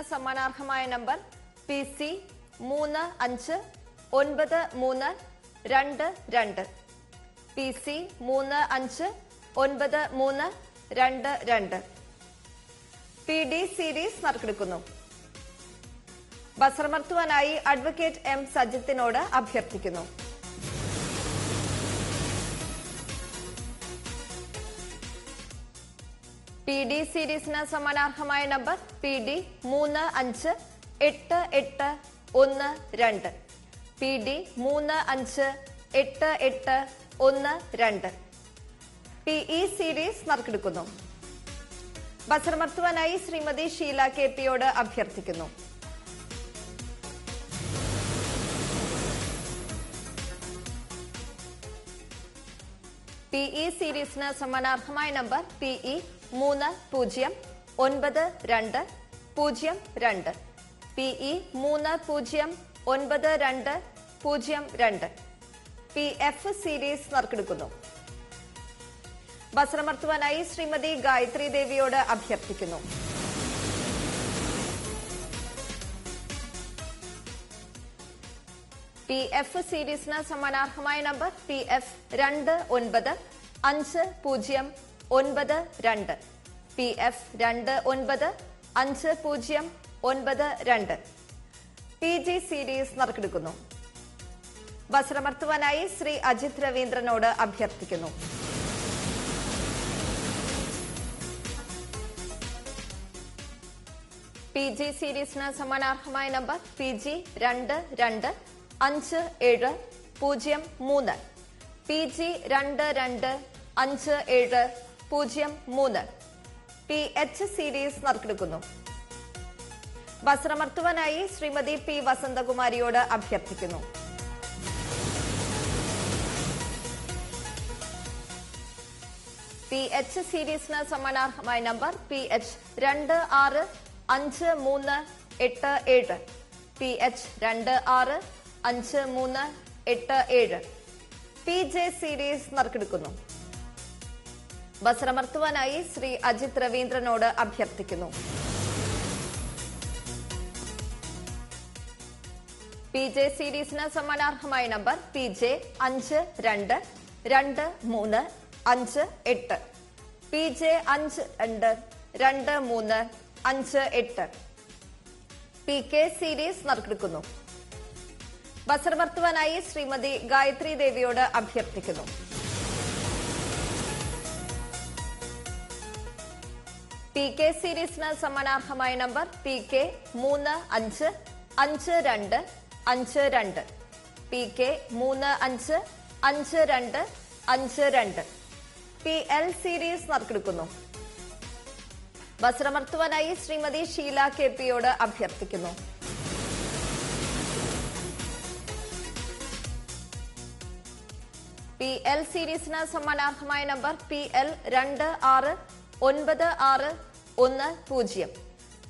സമ്മാനാർഹമായ number PC 359322 PC 359322 PD series നറുക്കെടുക്കുന്നു. ബസറമർത്തുവാനായി advocate M സജിത്തിനോട് അഭ്യർത്ഥിക്കുന്നു. PD സീരീസിന് സമ്മാനാർഹമായ number PD 358812 PD 358812 PE series നറുക്കെടുക്കുന്നു. ബസറമർത്തുവാനായി ശ്രീമതി ഷീല KPയോട് അഭ്യർത്ഥിക്കുന്നു. PE സീരീസിന് സമ്മാനാർഹമായ number PE 309202 PE 309202 PF series നറുക്കെടുക്കുന്നു. ബസറമർത്തുവാനായി ശ്രീമതി ഗായത്രി ദേവിയോട് അഭ്യർത്ഥിക്കുന്നു. PF സീരീസിന് സമ്മാനാർഹമായ number PF 295092 PF 295092 PG series നറുക്കെടുക്കുന്നു. ബസറമർത്തുവാനായി ശ്രീ അജിത് രവീന്ദ്രനോട് അഭ്യർത്ഥിക്കുന്നു. PG സീരീസിന് സമ്മാനാർഹമായ number PG 225703 PG 225703 PH series നറുക്കെടുക്കുന്നു. ബസറമർത്തുവാനായി ശ്രീമതി P വസന്തകുമാരിയോട് അഭ്യർത്ഥിക്കുന്നു. PH സീരീസിന് സമ്മാനാർഹമായ number PH 265387 PH 265387 PJ series നറുക്കെടുക്കുന്നു. ബസറമർത്തുവാനായി ശ്രീ അജിത് രവീന്ദ്രനോട് അഭ്യർത്ഥിക്കുന്നു. PJ സീരീസിന് സമ്മാനാർഹമായ number PJ 522358 PJ 522358 PK series നറുക്കെടുക്കുന്നു. ബസറമർത്തുവാനായി ശ്രീമതി ഗായത്രി ദേവിയോട് അഭ്യർത്ഥിക്കുന്നു. PK സീരീസിന് സമ്മാനാർഹമായ number PK 355252 PK 355252 PL series നറുക്കെടുക്കുന്നു. ബസറമർത്തുവാനായി ശ്രീമതി ഷീല KPയോട് അഭ്യർത്ഥിക്കുന്നു. PL സീരീസിന് സമ്മാനാർഹമായ number PL 269610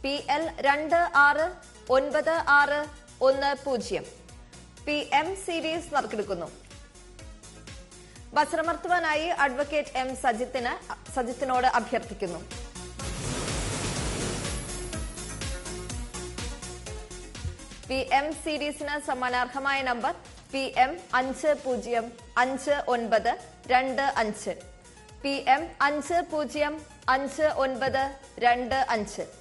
PL 269610 PM series നറുക്കെടുക്കുന്നു. ബസറമർത്തുവാനായി അഡ്വക്കേറ്റ് M സജിത്തിനോട് അഭ്യർത്ഥിക്കുന്നു. PM സീരീസിന് സമ്മാനാർഹമായ നമ്പർ PM 505925 PM 505925